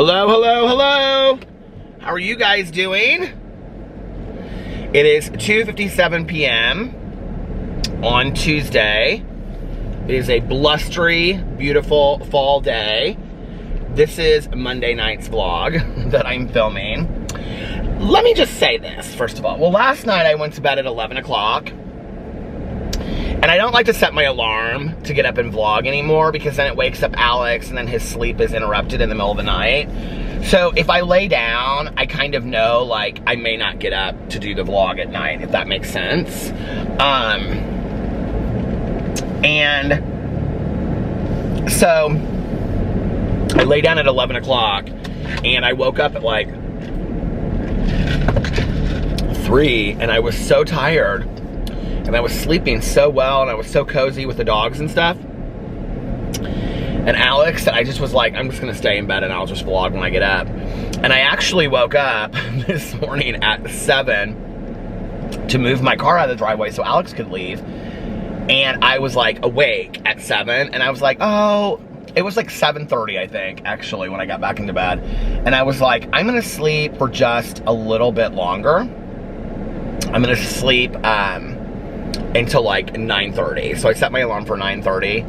Hello, hello, hello. How are you guys doing? It is 2:57 p.m. on Tuesday. It is a blustery, beautiful fall day. This is Monday night's vlog that I'm filming. Let me just say this, first of all. Well, last night I went to bed at 11 o'clock. And I don't like to set my alarm to get up and vlog anymore because then it wakes up Alex and then his sleep is interrupted in the middle of the night. So if I lay down, I kind of know, like, I may not get up to do the vlog at night, if that makes sense. And so I lay down at 11 o'clock and I woke up at like 3 and I was so tired. And I was sleeping so well, and I was so cozy with the dogs and stuff. And Alex, I just was like, I'm just gonna stay in bed and I'll just vlog when I get up. And I actually woke up this morning at 7 to move my car out of the driveway so Alex could leave. And I was like awake at 7, and I was like, oh, it was like 7:30, I think, actually, when I got back into bed. And I was like, I'm gonna sleep for just a little bit longer. I'm gonna sleep, until like 9:30. So I set my alarm for 9:30.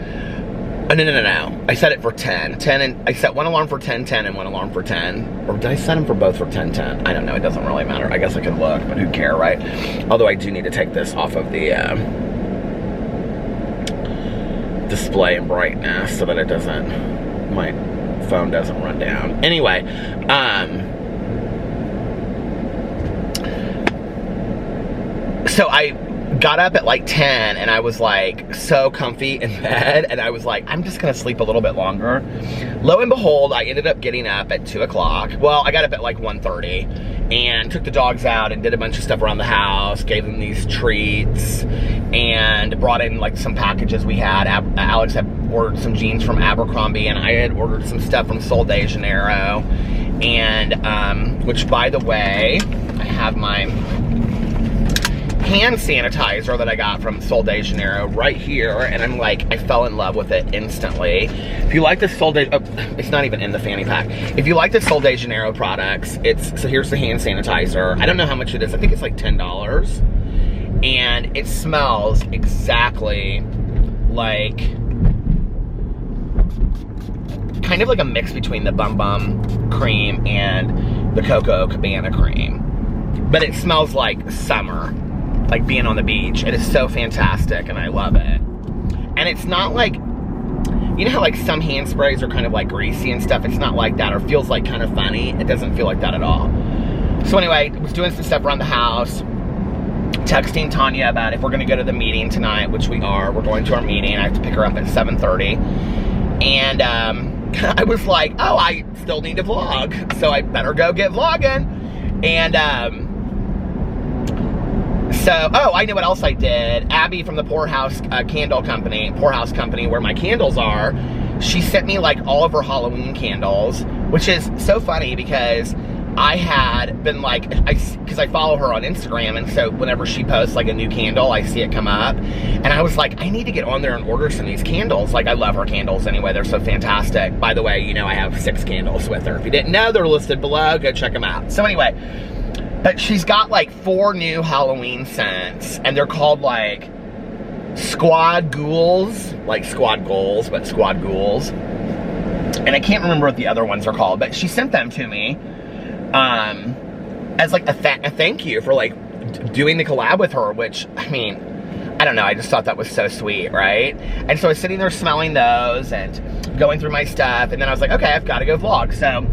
Oh, no. I set it for 10. And I set one alarm for 10:10 and one alarm for 10. Or did I set them for both for 10:10? I don't know. It doesn't really matter. I guess I could look, but who cares, right? Although I do need to take this off of the display and brightness so that it doesn't, my phone doesn't run down. Anyway, so I got up at like 10 and I was like so comfy in bed, and I was like, I'm just gonna sleep a little bit longer. Lo and behold, I ended up getting up at 2 o'clock. Well, I got up at like 1:30 and took the dogs out and did a bunch of stuff around the house, gave them these treats, and brought in like some packages we had. Alex had ordered some jeans from Abercrombie, and I had ordered some stuff from Sol de Janeiro. And, which, by the way, I have my hand sanitizer that I got from Sol de Janeiro right here, and I'm like, I fell in love with it instantly. If you like the Sol de, it's not even in the fanny pack. If you like the Sol de Janeiro products, so here's the hand sanitizer. I don't know how much it is. I think it's like $10. And it smells exactly like, kind of like a mix between the Bum Bum cream and the Coco Cabana cream. But it smells like summer. Like being on the beach. It is so fantastic and I love it. And it's not like, you know how like some hand sprays are kind of like greasy and stuff? It's not like that, or feels like kind of funny. It doesn't feel like that at all. So anyway, I was doing some stuff around the house, texting Tanya about if we're gonna go to the meeting tonight, which we are. We're going to our meeting. I have to pick her up at 7:30. And I was like, oh, I still need to vlog, so I better go get vlogging. And so, oh, I know what else I did. Abby from the Poorhouse Company, where my candles are, she sent me like all of her Halloween candles, which is so funny because I had been like, because I follow her on Instagram, and so whenever she posts like a new candle, I see it come up, and I was like, I need to get on there and order some of these candles. Like, I love her candles anyway, they're so fantastic. By the way, you know I have 6 candles with her. If you didn't know, they're listed below, go check them out. So anyway, but she's got like 4 new Halloween scents, and they're called like Squad Ghouls, like Squad Goals, but Squad Ghouls. And I can't remember what the other ones are called, but she sent them to me as like a thank you for like doing the collab with her, which, I mean, I don't know, I just thought that was so sweet, right? And so I was sitting there smelling those and going through my stuff, and then I was like, okay, I've got to go vlog. So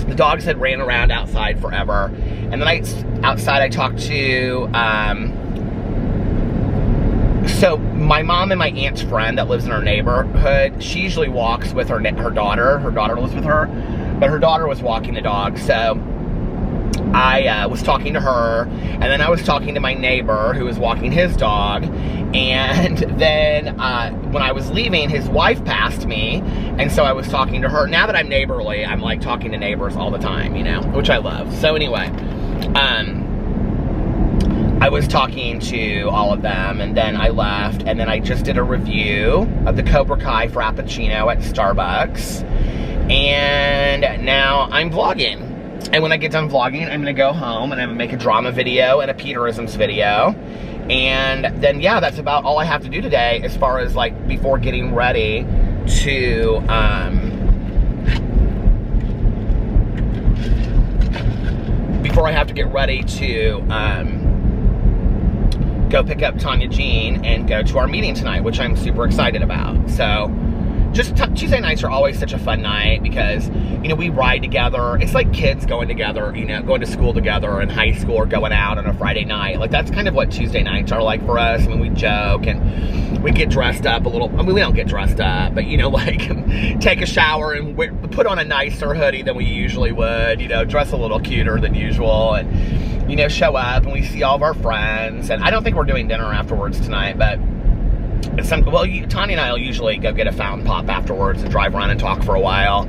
the dogs had ran around outside forever, and then outside I talked to, so my mom and my aunt's friend that lives in our neighborhood, she usually walks with her daughter. Her daughter lives with her, but her daughter was walking the dog, so I was talking to her, and then I was talking to my neighbor who was walking his dog, and then when I was leaving, his wife passed me, and so I was talking to her. Now that I'm neighborly, I'm like talking to neighbors all the time, you know, which I love. So anyway, I was talking to all of them, and then I left, and then I just did a review of the Cobra Kai Frappuccino at Starbucks. And now now I'm vlogging. And when I get done vlogging, I'm gonna go home and I'm gonna make a drama video and a Peterisms video. And then, yeah, that's about all I have to do today as far as like before getting ready to, before I have to get ready to go pick up Tanya Jean and go to our meeting tonight, which I'm super excited about. So just Tuesday nights are always such a fun night because, you know, we ride together. It's like kids going together, you know, going to school together in high school or going out on a Friday night. Like, that's kind of what Tuesday nights are like for us. I mean, we joke and we get dressed up a little. I mean, we don't get dressed up, but, you know, like take a shower and put on a nicer hoodie than we usually would, you know, dress a little cuter than usual and, you know, show up and we see all of our friends. And I don't think we're doing dinner afterwards tonight, but well, Tanya and I will usually go get a fountain pop afterwards and drive around and talk for a while.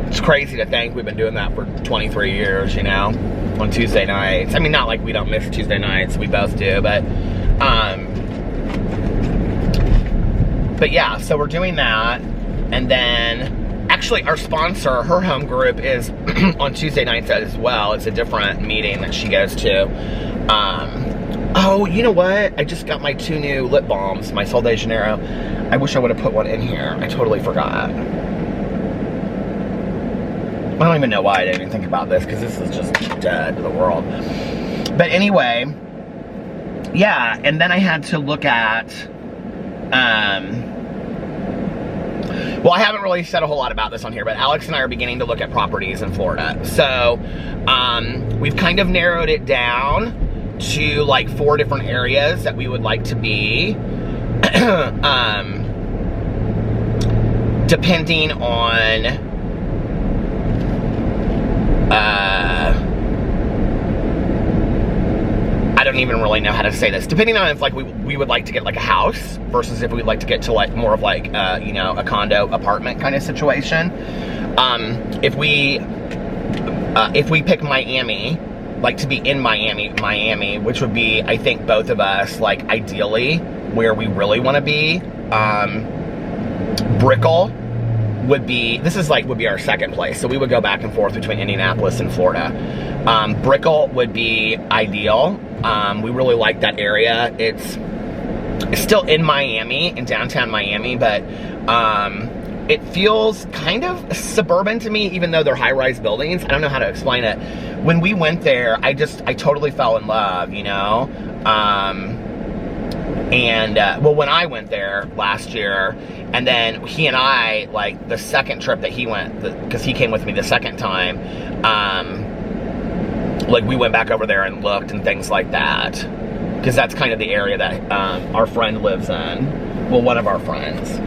It's crazy to think we've been doing that for 23 years, you know, on Tuesday nights. I mean, not like we don't miss Tuesday nights, we both do, but yeah, so we're doing that. And then, actually, our sponsor, her home group is on Tuesday nights as well. It's a different meeting that she goes to. Oh, you know what? I just got my 2 new lip balms, my Sol de Janeiro. I wish I would have put one in here. I totally forgot. I don't even know why I didn't even think about this, because this is just dead to the world. But anyway, yeah, and then I had to look at, well, I haven't really said a whole lot about this on here, but Alex and I are beginning to look at properties in Florida. So, we've kind of narrowed it down to like 4 different areas that we would like to be, depending on, I don't even really know how to say this, depending on if like we would like to get like a house versus if we'd like to get to like more of like, you know, a condo apartment kind of situation. If we pick Miami, like to be in Miami, which would be, I think, both of us, like, ideally, where we really want to be. Brickell would be, would be our second place. So we would go back and forth between Indianapolis and Florida. Brickell would be ideal. We really like that area. It's still in Miami, in downtown Miami, but, it feels kind of suburban to me, even though they're high-rise buildings. I don't know how to explain it. When we went there, I totally fell in love, you know? Well, when I went there last year, and then he and I, like, the second trip that he went, because he came with me the second time, like, we went back over there and looked and things like that. Because that's kind of the area that our friend lives in. Well, one of our friends.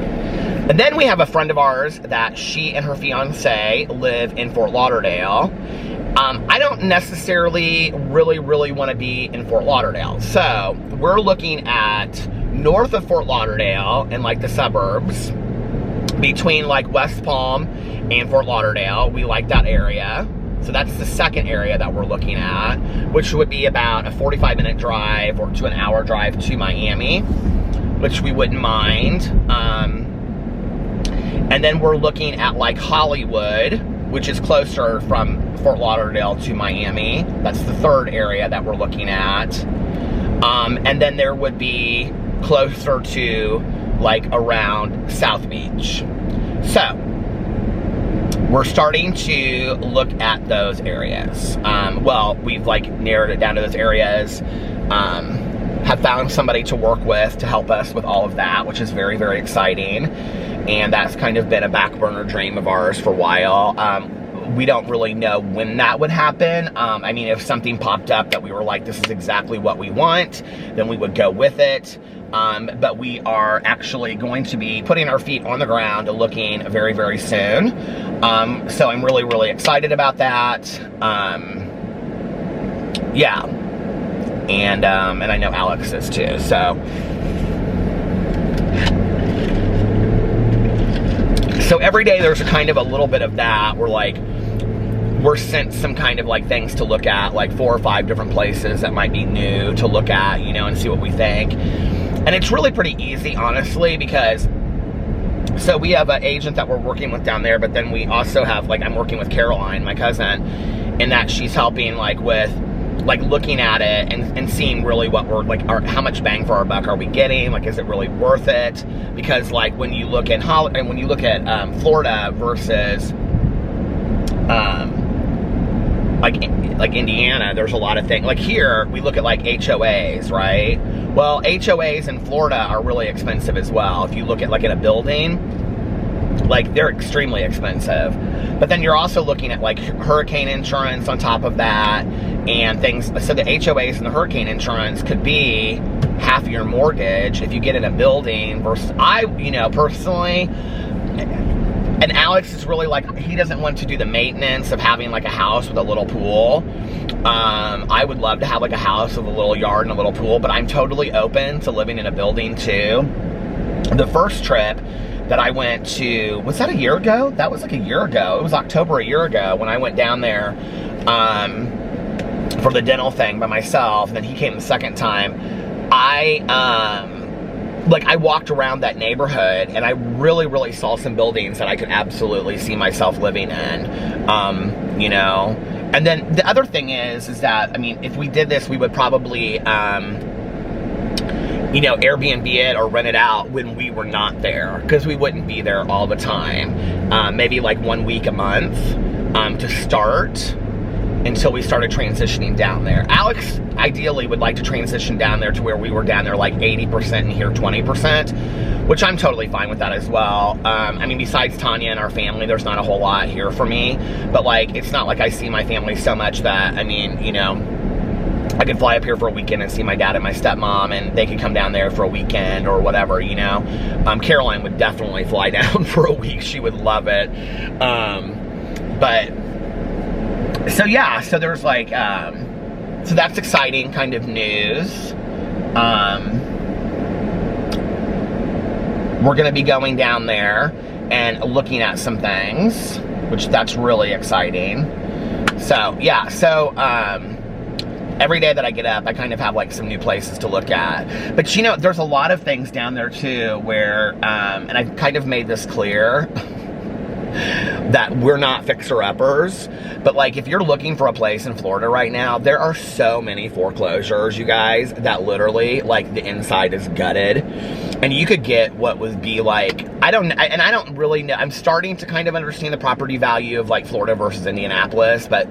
And then we have a friend of ours that she and her fiance live in Fort Lauderdale. I don't necessarily really want to be in Fort Lauderdale. So we're looking at north of Fort Lauderdale and like the suburbs between like West Palm and Fort Lauderdale. We like that area. So that's the second area that we're looking at, which would be about a 45-minute drive or to an hour drive to Miami, which we wouldn't mind. And then we're looking at like Hollywood, which is closer from Fort Lauderdale to Miami. That's the third area that we're looking at. And then there would be closer to like around South Beach. So we're starting to look at those areas. Well, we've like narrowed it down to those areas. Have found somebody to work with to help us with all of that, which is very, very exciting. And that's kind of been a back burner dream of ours for a while. We don't really know when that would happen. I mean, if something popped up that we were like, this is exactly what we want, then we would go with it. But we are actually going to be putting our feet on the ground and looking very, very soon. So I'm really, really excited about that. Yeah. And I know Alex is too, so. So every day there's kind of a little bit of that. We're sent some kind of like things to look at, like 4 or 5 different places that might be new to look at, you know, and see what we think. And it's really pretty easy, honestly, because So we have an agent that we're working with down there, but then we also have, like, I'm working with Caroline, my cousin, in that she's helping, like, with, like, looking at it and seeing really what we're, like, how much bang for our buck are we getting? Like, is it really worth it? Because, like, when you look at Florida versus, like Indiana, there's a lot of things. Like here, we look at like HOAs, right? Well, HOAs in Florida are really expensive as well. If you look at like in a building, like they're extremely expensive. But then you're also looking at like hurricane insurance on top of that and things. So the HOAs and the hurricane insurance could be half of your mortgage if you get in a building versus personally. And Alex is really like, he doesn't want to do the maintenance of having like a house with a little pool. I would love to have like a house with a little yard and a little pool, but I'm totally open to living in a building too. The first trip that I went to, was that a year ago? That was like a year ago. It was October a year ago when I went down there for the dental thing by myself. And then he came the second time. I walked around that neighborhood and I really, really saw some buildings that I could absolutely see myself living in, And then the other thing is that, I mean, if we did this, we would probably, Airbnb it or rent it out when we were not there, because we wouldn't be there all the time. Maybe like 1 week a month to start, until we started transitioning down there. Alex ideally would like to transition down there to where we were down there like 80% and here 20%, which I'm totally fine with that as well. I mean, besides Tanya and our family, there's not a whole lot here for me, but like, it's not like I see my family so much that, I mean, I could fly up here for a weekend and see my dad and my stepmom, and they could come down there for a weekend or whatever, Caroline would definitely fly down for a week. She would love it. So yeah, so there's like, so that's exciting kind of news. We're gonna be going down there and looking at some things, which that's really exciting. So yeah, so every day that I get up, I kind of have like some new places to look at. But there's a lot of things down there too where, and I've kind of made this clear, that we're not fixer-uppers, but like if you're looking for a place in Florida right now, there are so many foreclosures, you guys, that literally like the inside is gutted, and you could get what would be like, I don't really know, I'm starting to kind of understand the property value of like Florida versus Indianapolis, but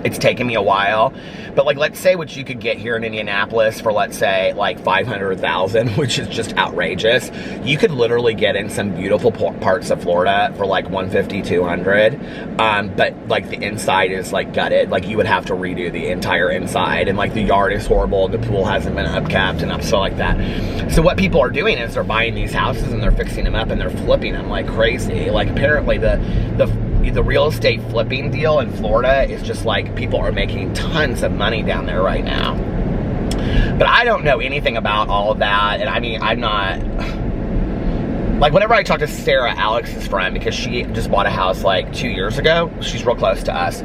it's taken me a while. But like, let's say what you could get here in Indianapolis for, let's say, like $500,000, which is just outrageous. You could literally get in some beautiful parts of Florida for like $150,000, $200,000. But like the inside is like gutted. Like you would have to redo the entire inside, and like the yard is horrible, and the pool hasn't been upkept and stuff like that. So what people are doing is they're buying these houses and they're fixing them up and they're flipping them like crazy. Like apparently the real estate flipping deal in Florida is just like, people are making tons of money down there right now. But I don't know anything about all of that, and I mean, I'm not, like, whenever I talk to Sarah, Alex's friend, because she just bought a house like 2 years ago, she's real close to us,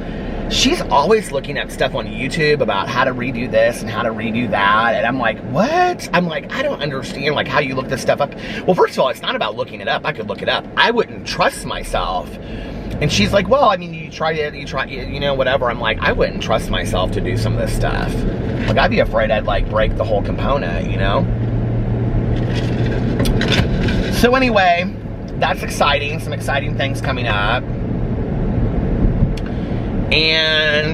she's always looking at stuff on YouTube about how to redo this and how to redo that, and I'm like, what? I'm like, I don't understand, like, how you look this stuff up. Well, first of all, it's not about looking it up. I could look it up. I wouldn't trust myself. And she's like, well, I mean, you try it, whatever. I'm like, I wouldn't trust myself to do some of this stuff. Like, I'd be afraid I'd, like, break the whole component, So anyway, that's exciting. Some exciting things coming up. And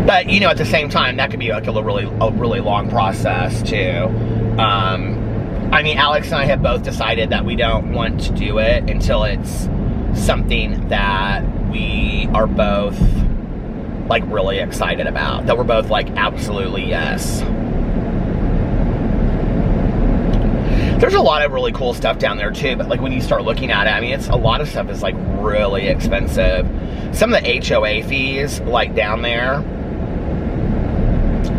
but, at the same time, that could be, like, a really long process, too. I mean, Alex and I have both decided that we don't want to do it until it's something that we are both, like, really excited about. That we're both like, absolutely yes. There's a lot of really cool stuff down there, too. But, like, when you start looking at it, I mean, a lot of stuff is, like, really expensive. Some of the HOA fees, like, down there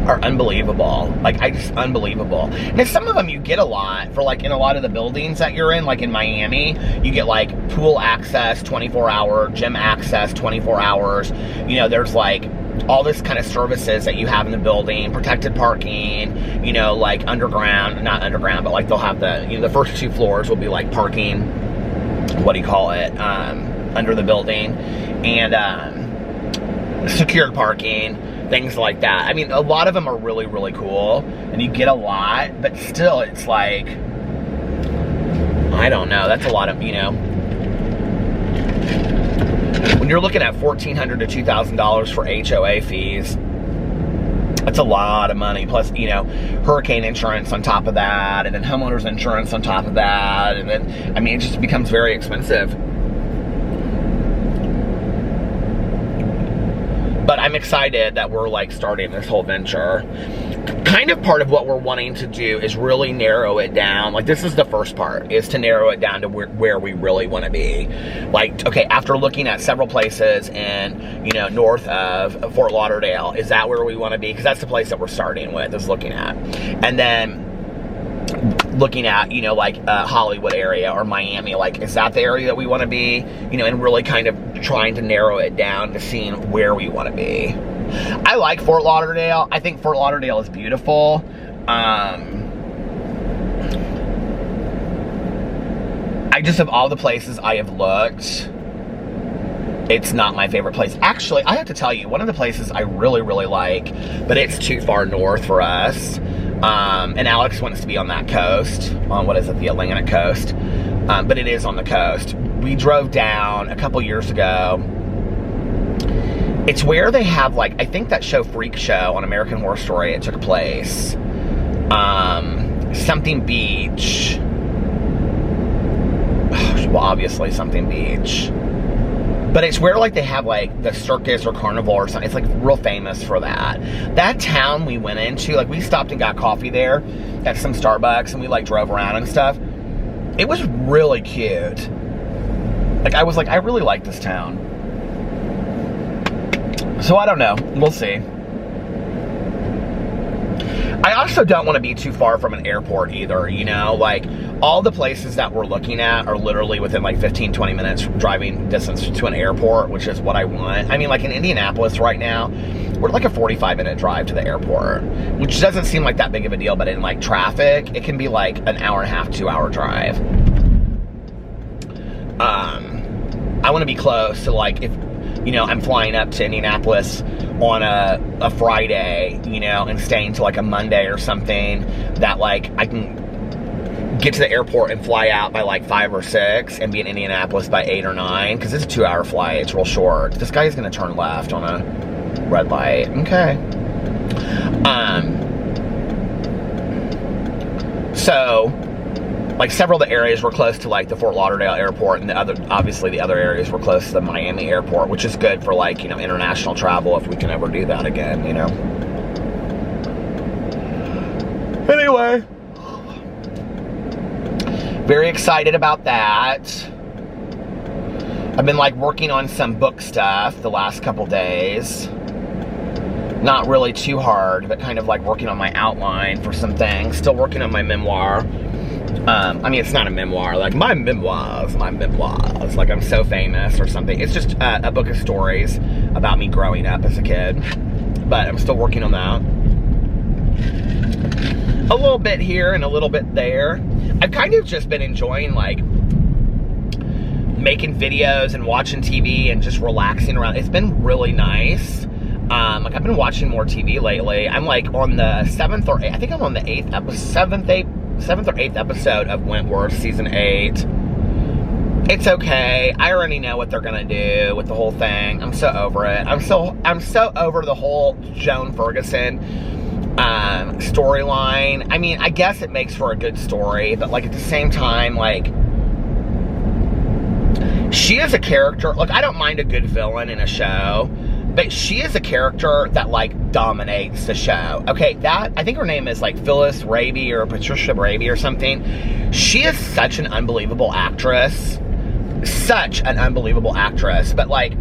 are unbelievable. Like, unbelievable. And some of them you get a lot for, like, in a lot of the buildings that you're in, like in Miami, you get, like, pool access 24 hour, gym access 24 hours. There's, like, all this kind of services that you have in the building, protected parking, you know, like underground, not underground, but like they'll have the, you know, the first 2 floors will be like parking, what do you call it, under the building, and secured parking, things like that. I mean, a lot of them are really, really cool, and you get a lot, but still, it's like, I don't know, that's a lot of, you know, when you're looking at $1,400 to $2,000 for HOA fees, that's a lot of money. Plus, you know, hurricane insurance on top of that, and then homeowners insurance on top of that, and then, I mean, it just becomes very expensive. But I'm excited that we're like starting this whole venture. Kind of part of what we're wanting to do is really narrow it down. Like, this is the first part, is to narrow it down to where we really want to be. Like, okay, after looking at several places in, you know, north of Fort Lauderdale, is that where we want to be? Because that's the place that we're starting with, is looking at. And then looking at, you know, like Hollywood area or Miami, like, is that the area that we want to be? You know, and really kind of trying to narrow it down to seeing where we want to be. I like Fort Lauderdale. I think Fort Lauderdale is beautiful. I just, of all the places I have looked, it's not my favorite place. Actually, I have to tell you, one of the places I really, really like, but it's too far north for us, and Alex wants to be on that coast, on, what is it, the Atlantic coast, but it is on the coast. We drove down a couple years ago. It's where they have, like, I think that show Freak Show on American Horror Story, it took place. Something Beach. Well, obviously Something Beach. But it's where, like, they have, like, the circus or carnival or something. It's, like, real famous for that. That town we went into, like, we stopped and got coffee there at some Starbucks, and we, like, drove around and stuff. It was really cute. Like, I was like, I really like this town. So I don't know. We'll see. I also don't want to be too far from an airport either, you know? Like, all the places that we're looking at are literally within like 15, 20 minutes driving distance to an airport, which is what I want. I mean, like in Indianapolis right now, we're like a 45-minute drive to the airport, which doesn't seem like that big of a deal, but in like traffic, it can be like an hour and a half, 2-hour drive. I want to be close to, like, if, you know, I'm flying up to Indianapolis on a Friday, you know, and staying till like a Monday or something, that like I can get to the airport and fly out by like 5 or 6 and be in Indianapolis by 8 or 9, because it's a 2-hour flight. It's real short. This guy is going to turn left on a red light. Okay. So, like, several of the areas were close to, like, the Fort Lauderdale airport, and obviously the other areas were close to the Miami airport, which is good for, like, you know, international travel, if we can ever do that again, you know. Anyway, very excited about that. I've been, like, working on some book stuff the last couple days. Not really too hard, but kind of, like, working on my outline for some things. Still working on my memoir. I mean, it's not a memoir, like, my memoirs, like I'm so famous or something. It's just a book of stories about me growing up as a kid, but I'm still working on that. A little bit here and a little bit there. I've kind of just been enjoying, like, making videos and watching TV and just relaxing around. It's been really nice. Like, I've been watching more TV lately. I'm, like, on the 7th or 8th, I think I'm on the 8th episode, 7th or 8th episode of Wentworth, season 8. It's okay. I already know what they're gonna do with the whole thing. I'm so over it. I'm so over the whole Joan Ferguson storyline. I mean, I guess it makes for a good story, but, like, at the same time, like, she is a character. Look, I don't mind a good villain in a show, but she is a character that, like, dominates the show. Okay, I think her name is, like, Phyllis Raby or Patricia Raby or something. She is such an unbelievable actress. Such an unbelievable actress. But, like,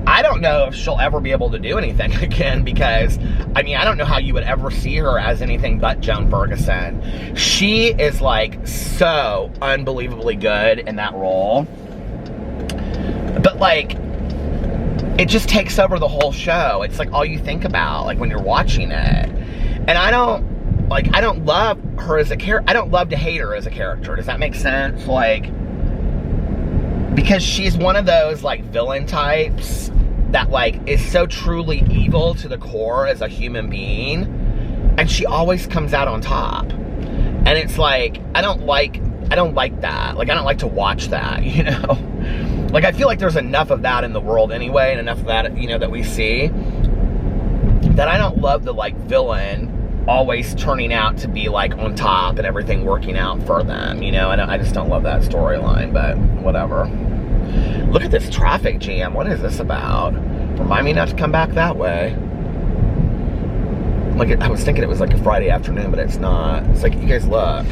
I don't know if she'll ever be able to do anything again, because, I mean, I don't know how you would ever see her as anything but Joan Ferguson. She is, like, so unbelievably good in that role. But, like, it just takes over the whole show. It's like all you think about, like when you're watching it. And I don't love her as a character. I don't love to hate her as a character. Does that make sense? Like, because she's one of those like villain types that like is so truly evil to the core as a human being, and she always comes out on top. And it's like, I don't like that. Like, I don't like to watch that, you know? Like, I feel like there's enough of that in the world anyway, and enough of that, you know, that we see, that I don't love the, like, villain always turning out to be, like, on top and everything working out for them, you know? I just don't love that storyline, but whatever. Look at this traffic jam. What is this about? Remind me not to come back that way. Like, I was thinking it was like a Friday afternoon, but it's not. It's like, you guys look.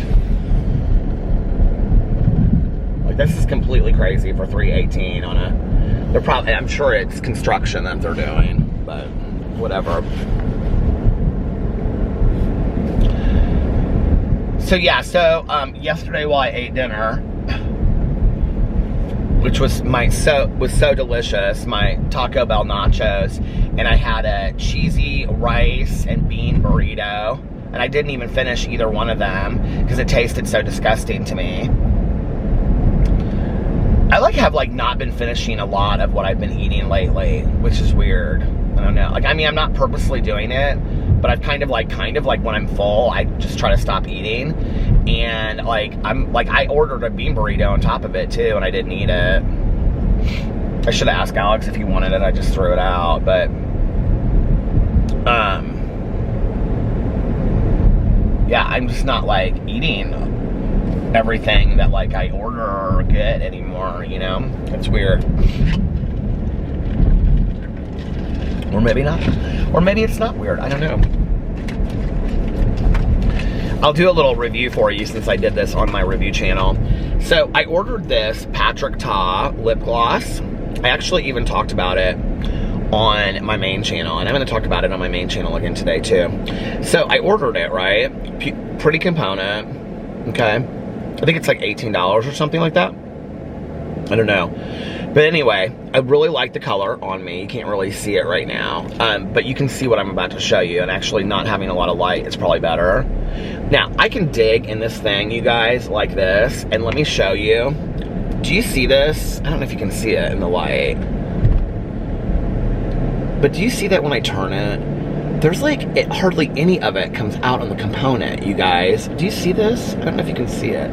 Like, this is completely crazy for 318 on a... They're probably... I'm sure it's construction that they're doing, but whatever. So, yeah, yesterday while I ate dinner, which was so delicious, my Taco Bell nachos, and I had a cheesy rice and bean burrito, and I didn't even finish either one of them because it tasted so disgusting to me. I have not been finishing a lot of what I've been eating lately, which is weird. I don't know. Like, I mean, I'm not purposely doing it, but I've kind of like when I'm full, I just try to stop eating. And I ordered a bean burrito on top of it too, and I didn't eat it. I should have asked Alex if he wanted it. I just threw it out, but yeah, I'm just not like eating everything that like I order or get anymore, you know? It's weird. Or maybe not. Or maybe it's not weird. I don't know. I'll do a little review for you since I did this on my review channel. So I ordered this Patrick Ta lip gloss. I actually even talked about it on my main channel, and I'm going to talk about it on my main channel again today too. So I ordered it, right? Pretty component, okay? I think it's like $18 or something like that. I don't know. But anyway, I really like the color on me. You can't really see it right now. But you can see what I'm about to show you. And actually not having a lot of light is probably better. Now, I can dig in this thing, you guys, like this. And let me show you. Do you see this? I don't know if you can see it in the light. But do you see that when I turn it? There's like, hardly any of it comes out on the component, you guys. Do you see this? I don't know if you can see it.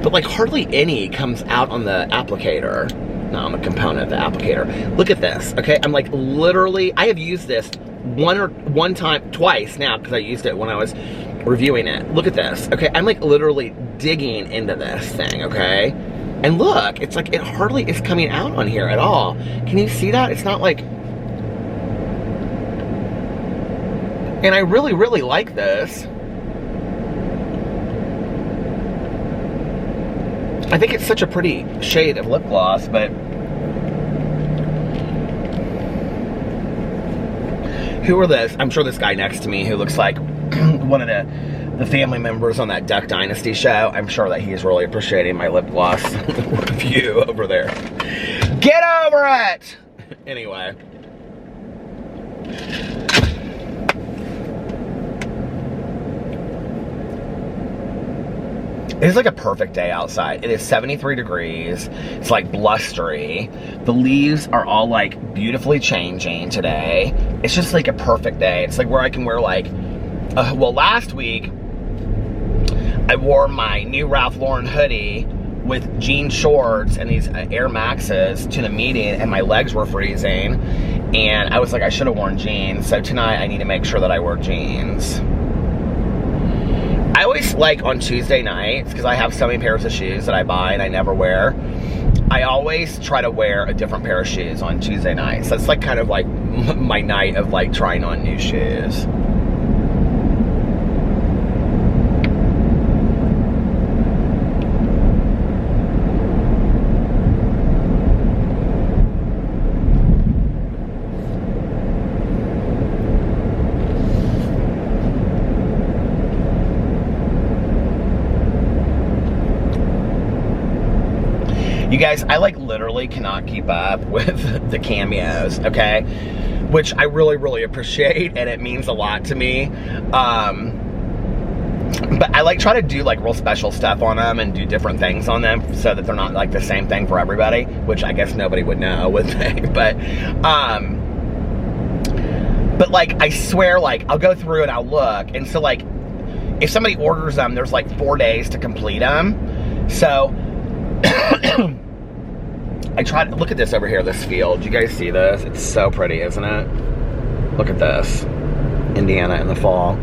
But like hardly any comes out on the applicator. Not on the component, the applicator. Look at this, okay? I'm like literally, I have used this twice now, because I used it when I was reviewing it. Look at this, okay? I'm like literally digging into this thing, okay? And look, it's like it hardly is coming out on here at all. Can you see that? It's not like... And I really, really like this. I think it's such a pretty shade of lip gloss, but who are this? I'm sure this guy next to me who looks like one of the family members on that Duck Dynasty show. I'm sure that he's really appreciating my lip gloss review over there. Get over it! Anyway. It is like a perfect day outside. It is 73 degrees. It's like blustery. The leaves are all like beautifully changing today. It's just like a perfect day. It's like where I can wear like, well, last week I wore my new Ralph Lauren hoodie with jean shorts and these Air Maxes to the meeting, and my legs were freezing. And I was like, I should have worn jeans. So tonight I need to make sure that I wear jeans. I always like on Tuesday nights, because I have so many pairs of shoes that I buy and I never wear, I always try to wear a different pair of shoes on Tuesday nights. That's like kind of like my night of like trying on new shoes. You guys, I like literally cannot keep up with the cameos, okay? Which I really, really appreciate, and it means a lot to me. But I like try to do like real special stuff on them and do different things on them so that they're not like the same thing for everybody, which I guess nobody would know, would they? But like, I swear, like, I'll go through and I'll look, and so like, if somebody orders them, there's like 4 days to complete them. So I tried to look at this over here, this field. You guys see this? It's so pretty, isn't it? Look at this. Indiana in the fall.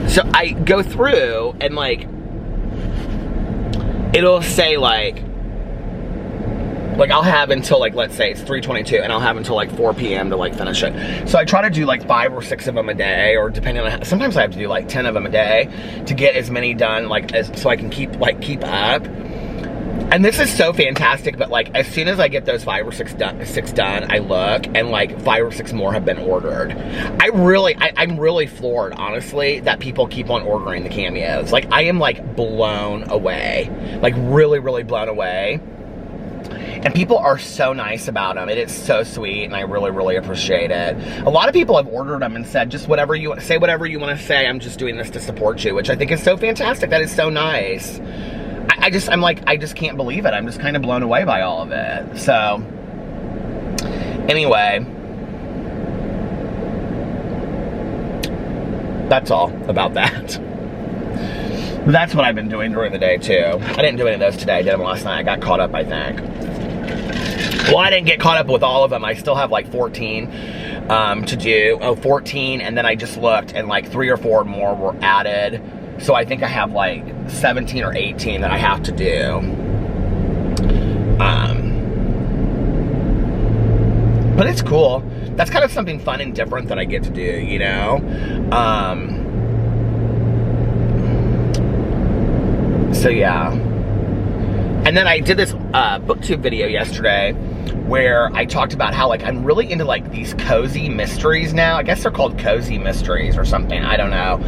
So I go through and like, it'll say like I'll have until like, let's say it's 3:22, and I'll have until like 4 p.m. to like finish it. So I try to do like 5 or 6 of them a day, or depending on how, sometimes I have to do like 10 of them a day to get as many done, like so I can keep up. And this is so fantastic, but like, as soon as I get those 5 or 6 done, I look, and like 5 or 6 more have been ordered. I'm really floored, honestly, that people keep on ordering the cameos. Like, I am like blown away, like really, really blown away. And people are so nice about them. It is so sweet, and I really, really appreciate it. A lot of people have ordered them and said, just whatever you say, whatever you want to say. I'm just doing this to support you, which I think is so fantastic. That is so nice. I'm like, I just can't believe it. I'm just kind of blown away by all of it. So, anyway, that's all about that. That's what I've been doing during the day, too. I didn't do any of those today. I did them last night. I got caught up, I think. Well, I didn't get caught up with all of them. I still have like 14 to do. Oh, 14, and then I just looked, and like 3 or 4 more were added. So I think I have like 17 or 18 that I have to do. But it's cool. That's kind of something fun and different that I get to do, you know? So yeah. And then I did this booktube video yesterday where I talked about how like I'm really into like these cozy mysteries now. I guess they're called cozy mysteries or something. I don't know.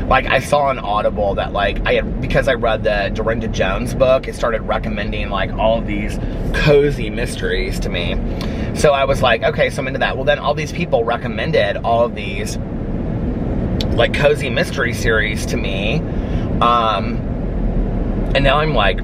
Like, I saw on Audible that like because I read the Dorinda Jones book, it started recommending like all of these cozy mysteries to me. So I was like, okay, so I'm into that. Well, then all these people recommended all of these like cozy mystery series to me. And now I'm like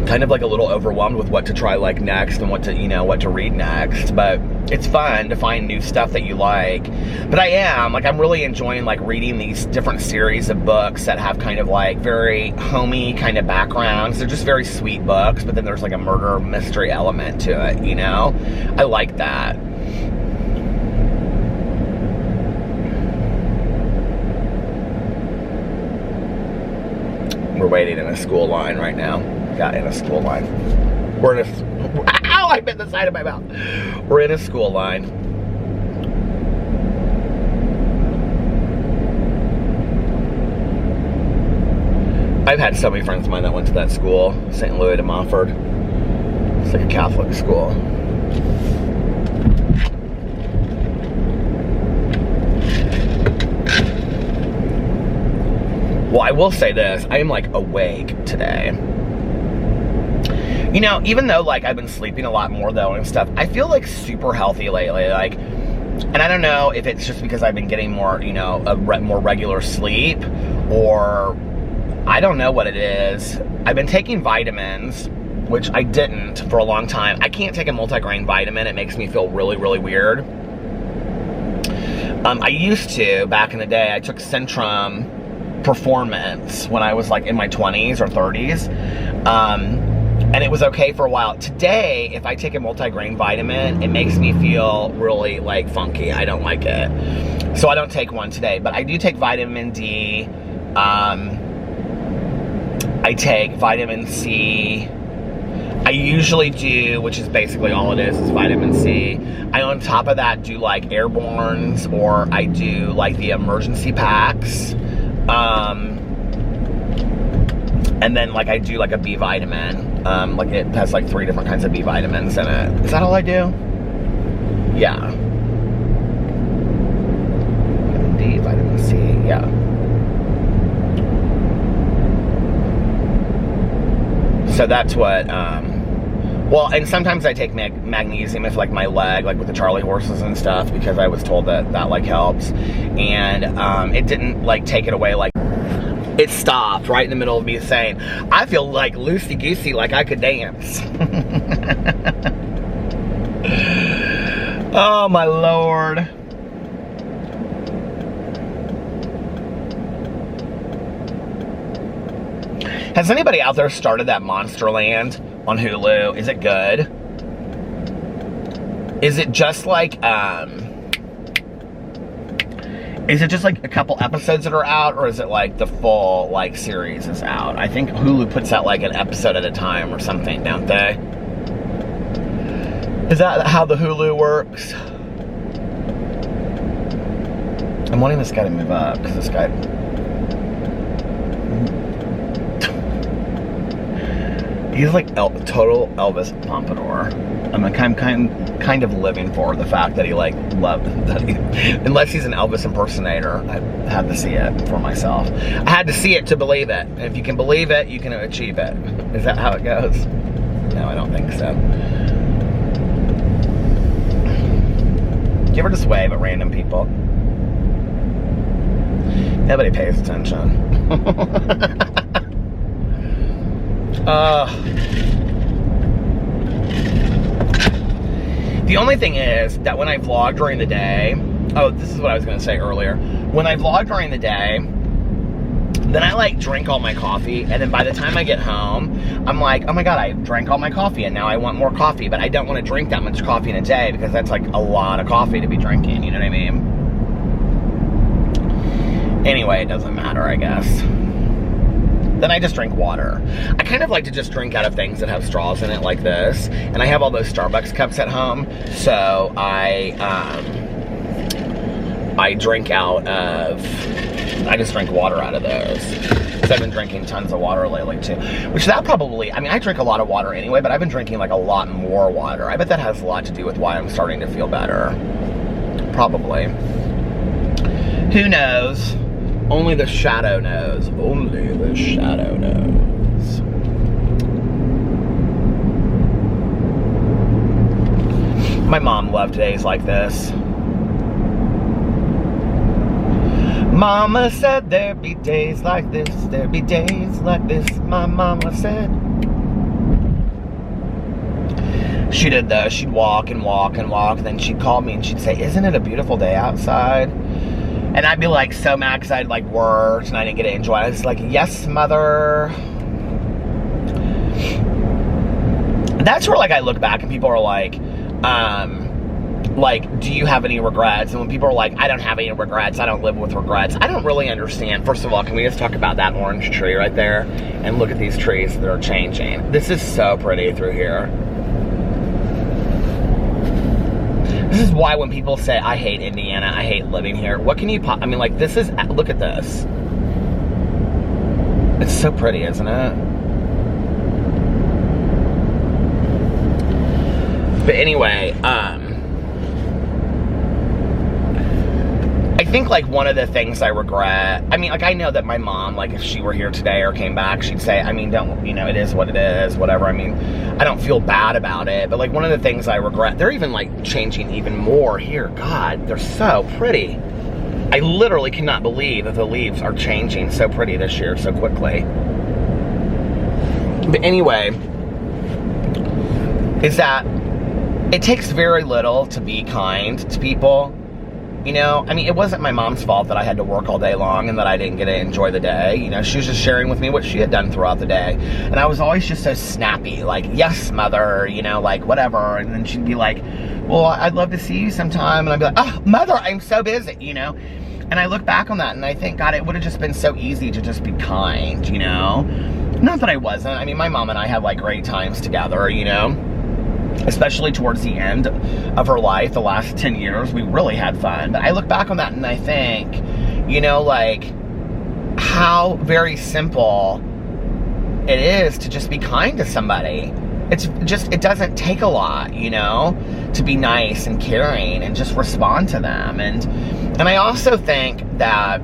kind of like a little overwhelmed with what to try like next and what to, you know, what to read next. But it's fun to find new stuff that you like. But I'm really enjoying like reading these different series of books that have kind of like very homey kind of backgrounds. They're just very sweet books, but then there's like a murder mystery element to it, you know? I like that. We're waiting in a school line right now. Got in a school line. We're in a... Ow! I bit the side of my mouth. We're in a school line. I've had so many friends of mine that went to that school, St. Louis de Montfort. It's like a Catholic school. Well, I will say this, I am like awake today. You know, even though like I've been sleeping a lot more though and stuff, I feel like super healthy lately. Like, and I don't know if it's just because I've been getting more, you know, more regular sleep, or I don't know what it is. I've been taking vitamins, which I didn't for a long time. I can't take a multigrain vitamin. It makes me feel really, really weird. I used to, back in the day, I took Centrum Performance when I was like in my 20s or 30s. And it was okay for a while. Today, if I take a multigrain vitamin, it makes me feel really like funky. I don't like it. So I don't take one today, but I do take vitamin D. I take vitamin C. I usually do, which is basically all it is vitamin C. I, on top of that, do like Airborne's, or I do like the emergency packs. And then like I do like a B vitamin. Like it has like 3 different kinds of B vitamins in it. Is that all I do? Yeah. Vitamin D, vitamin C, yeah. So that's what, well, and sometimes I take magnesium if like my leg, like with the Charlie horses and stuff, because I was told that that like helps. And it didn't like take it away, like it stopped right in the middle of me saying, I feel like loosey-goosey, like I could dance. Oh my Lord. Has anybody out there started that Monsterland on Hulu? Is it good? Is it just like, is it just like a couple episodes that are out, or is it like the full like series is out? I think Hulu puts out like an episode at a time or something, don't they? Is that how the Hulu works? I'm wanting this guy to move up, because this guy... He's like total Elvis Pompadour. I'm kind of living for the fact that he like loved that he, unless he's an Elvis impersonator. I had to see it for myself. I had to see it to believe it. And if you can believe it, you can achieve it. Is that how it goes? No, I don't think so. Do you ever just wave at random people? Nobody pays attention. The only thing is that when I vlog during the day, oh, this is what I was going to say earlier. When I vlog during the day, then I like drink all my coffee, and then by the time I get home, I'm like, oh my God, I drank all my coffee, and now I want more coffee, but I don't want to drink that much coffee in a day, because that's like a lot of coffee to be drinking, you know what I mean? Anyway, it doesn't matter, I guess. Then I just drink water. I kind of like to just drink out of things that have straws in it like this. And I have all those Starbucks cups at home. So I drink out of, I just drink water out of those. Because I've been drinking tons of water lately too. Which that probably, I mean, I drink a lot of water anyway, but I've been drinking like a lot more water. I bet that has a lot to do with why I'm starting to feel better. Probably. Who knows? Only the shadow knows. Only the shadow knows. My mom loved days like this. Mama said there'd be days like this. There'd be days like this, my mama said. She did though. She'd walk and walk and walk. Then she'd call me and she'd say, isn't it a beautiful day outside? And I'd be like so mad because I'd like worked and I didn't get to enjoy it. I was like, yes, mother. That's where like I look back and people are like, do you have any regrets? And when people are like, I don't have any regrets, I don't live with regrets, I don't really understand. First of all, can we just talk about that orange tree right there? And look at these trees that are changing. This is so pretty through here. This is why when people say, I hate Indiana, I hate living here, what can you, I mean, like, this is, look at this. It's so pretty, isn't it? But anyway, I think, like, one of the things I regret, I mean, like, I know that my mom, like, if she were here today or came back, she'd say, I mean, don't, you know, it is what it is, whatever. I mean, I don't feel bad about it, but, like, one of the things I regret, they're even, like, changing even more here. God, they're so pretty. I literally cannot believe that the leaves are changing so pretty this year so quickly. But anyway, is that it takes very little to be kind to people. You know, I mean, it wasn't my mom's fault that I had to work all day long and that I didn't get to enjoy the day. You know, she was just sharing with me what she had done throughout the day. And I was always just so snappy, like, yes, mother, you know, like, whatever. And then she'd be like, well, I'd love to see you sometime. And I'd be like, oh, mother, I'm so busy, you know. And I look back on that and I think, God, it would have just been so easy to just be kind, you know. Not that I wasn't. I mean, my mom and I had, like, great times together, you know. Especially towards the end of her life, the last 10 years, we really had fun. But I look back on that and I think, you know, like, how very simple it is to just be kind to somebody. It's just, it doesn't take a lot, you know, to be nice and caring and just respond to them. And I also think that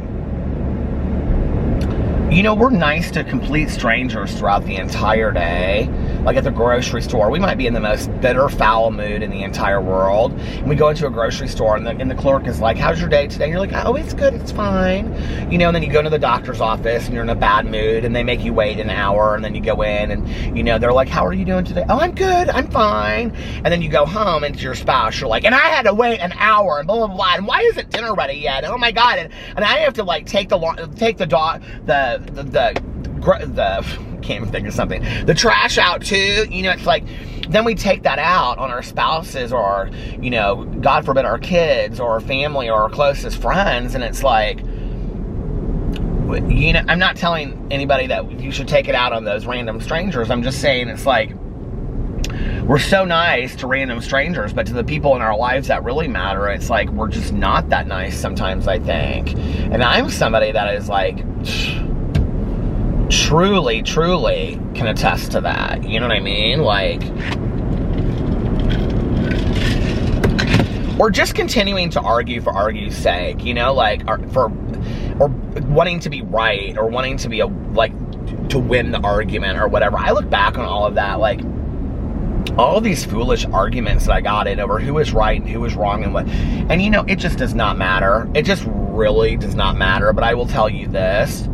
You know, we're nice to complete strangers throughout the entire day. Like at the grocery store, we might be in the most bitter, foul mood in the entire world. And we go into a grocery store and the clerk is like, how's your day today? And you're like, oh, it's good, it's fine. You know, and then you go into the doctor's office and you're in a bad mood and they make you wait an hour and then you go in and, you know, they're like, how are you doing today? Oh, I'm good, I'm fine. And then you go home and to your spouse, you're like, and I had to wait an hour and blah, blah, blah. And why isn't dinner ready yet? Oh my God. And I have to like take the can't even think of something. The trash out too, you know, it's like, then we take that out on our spouses or, you know, God forbid our kids or our family or our closest friends. And it's like, you know, I'm not telling anybody that you should take it out on those random strangers. I'm just saying it's like, we're so nice to random strangers, but to the people in our lives that really matter, it's like, we're just not that nice sometimes, I think. And I'm somebody that is like, truly can attest to that. You know what I mean? Like, or just continuing to argue for argue's sake, you know, like, or wanting to be right, or wanting to be to win the argument or whatever. I look back on all of that, like, all of these foolish arguments that I got in over who is right and who is wrong and what, and you know, it just does not matter. It just really does not matter. But I will tell you this,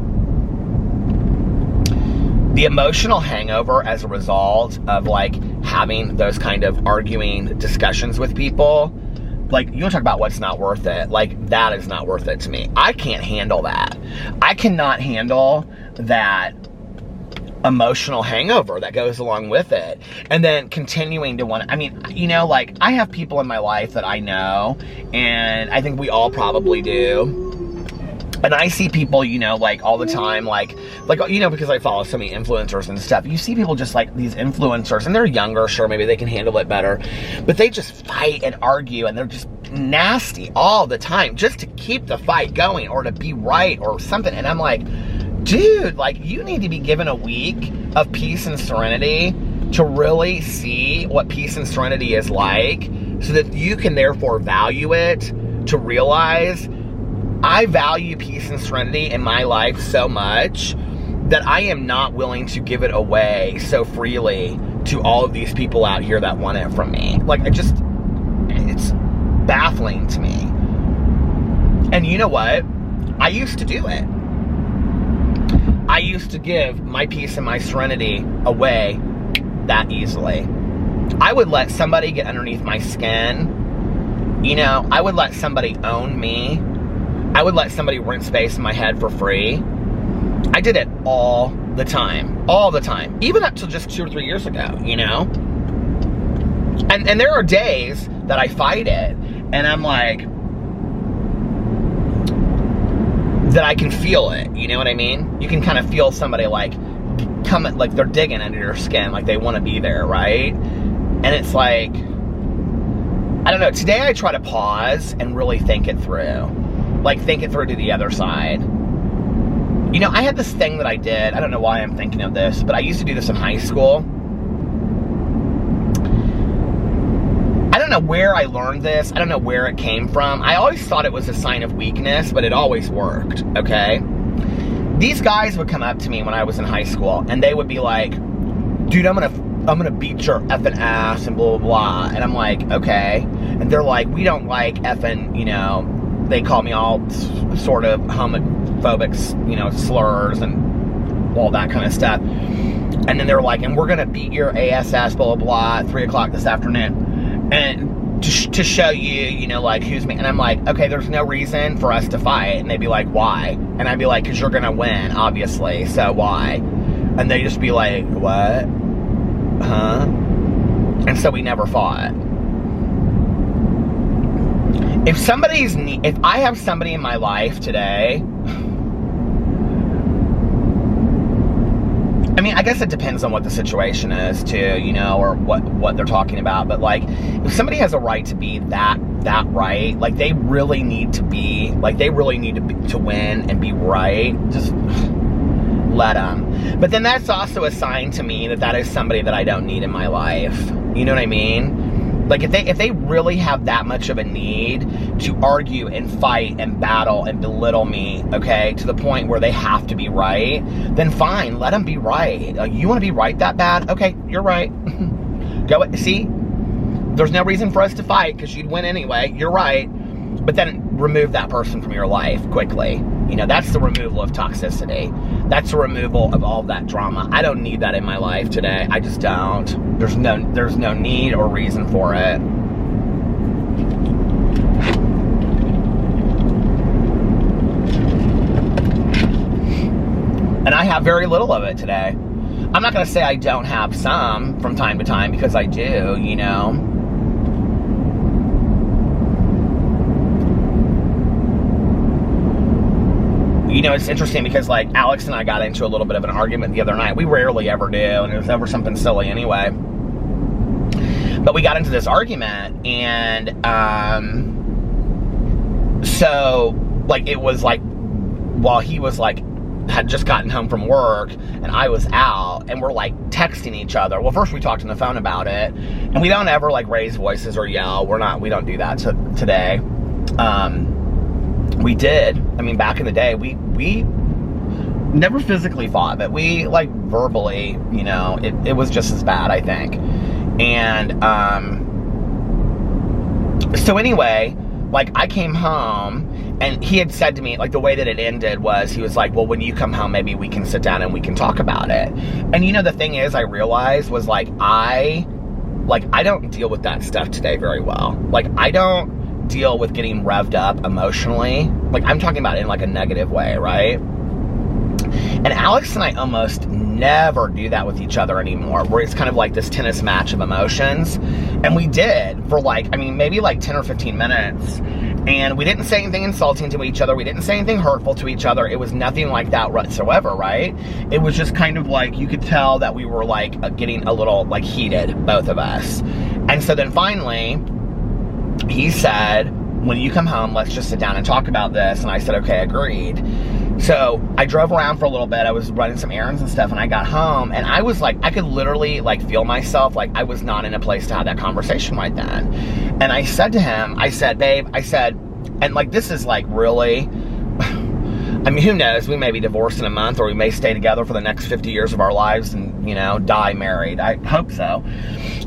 the emotional hangover as a result of like having those kind of arguing discussions with people, like, you want to talk about what's not worth it, like, that is not worth it to me. I can't handle that. I cannot handle that emotional hangover that goes along with it. And then continuing to want, I mean, you know, like, I have people in my life that I know, and I think we all probably do. And I see people, you know, like, all the time, like, you know, because I follow so many influencers and stuff, you see people just like these influencers, and they're younger, sure, maybe they can handle it better, but they just fight and argue, and they're just nasty all the time, just to keep the fight going, or to be right, or something. And I'm like, dude, like, you need to be given a week of peace and serenity to really see what peace and serenity is like, so that you can therefore value it, to realize, I value peace and serenity in my life so much that I am not willing to give it away so freely to all of these people out here that want it from me. Like, it's baffling to me. And you know what? I used to do it. I used to give my peace and my serenity away that easily. I would let somebody get underneath my skin. You know, I would let somebody own me. I would let somebody rent space in my head for free. I did it all the time. All the time. Even up till just 2 or 3 years ago, you know? And there are days that I fight it, and I'm like, that I can feel it, you know what I mean? You can kind of feel somebody like, like they're digging under your skin, like they want to be there, right? And it's like, I don't know, today I try to pause and really think it through. Like, think it through to the other side. You know, I had this thing that I did. I don't know why I'm thinking of this, but I used to do this in high school. I don't know where I learned this. I don't know where it came from. I always thought it was a sign of weakness, but it always worked, okay? These guys would come up to me when I was in high school, and they would be like, dude, I'm gonna beat your effing ass and blah, blah, blah. And I'm like, okay. And they're like, we don't like effing, you know, they call me all sort of homophobic, you know, slurs and all that kind of stuff. And then they're like, and we're gonna beat your ass, blah, blah, blah, at 3 o'clock this afternoon. And to show you, you know, like, who's me. And I'm like, okay, there's no reason for us to fight. And they'd be like, why? And I'd be like, because you're gonna win, obviously, so why? And they'd just be like, what? Huh? And so we never fought. If I have somebody in my life today, I mean, I guess it depends on what the situation is too, you know, or what they're talking about. But like, if somebody has a right to be that right, like they really need to win and be right, just let them. But then that's also a sign to me that is somebody that I don't need in my life. You know what I mean? Like, if they really have that much of a need to argue and fight and battle and belittle me, okay, to the point where they have to be right, then fine, let them be right. Like, you want to be right that bad? Okay, you're right. Go, see? There's no reason for us to fight because you'd win anyway. You're right. But then remove that person from your life quickly. You know, that's the removal of toxicity. That's the removal of all that drama. I don't need that in my life today. I just don't. There's no need or reason for it. And I have very little of it today. I'm not going to say I don't have some from time to time, because I do, you know. You know, it's interesting because, like, Alex and I got into a little bit of an argument the other night. We rarely ever do, and it was over something silly anyway. But we got into this argument, and so, like, it was like, while he was like, had just gotten home from work, and I was out, and we're like texting each other. Well, first we talked on the phone about it, and we don't ever like raise voices or yell. We don't do that today. We did. I mean, back in the day, we never physically fought, but we, like, verbally, you know, it was just as bad, I think. And, so anyway, like, I came home, and he had said to me, like, the way that it ended was, he was like, well, when you come home, maybe we can sit down and we can talk about it. And, you know, the thing is, I realized was, like, I don't deal with that stuff today very well. Like, I don't deal with getting revved up emotionally. Like, I'm talking about it in, like, a negative way, right? And Alex and I almost never do that with each other anymore, where it's kind of like this tennis match of emotions. And we did for, like, I mean, maybe like 10 or 15 minutes. And we didn't say anything insulting to each other. We didn't say anything hurtful to each other. It was nothing like that whatsoever, right? It was just kind of like, you could tell that we were, like, getting a little, like, heated, both of us. And so then finally, he said, when you come home, let's just sit down and talk about this. And I said, okay, agreed. So I drove around for a little bit. I was running some errands and stuff, and I got home, and I was like, I could literally, like, feel myself, like, I was not in a place to have that conversation right then. And I said to him, I said, babe, I said, and, like, this is, like, really, I mean, who knows? We may be divorced in a month, or we may stay together for the next 50 years of our lives and, you know, die married. I hope so.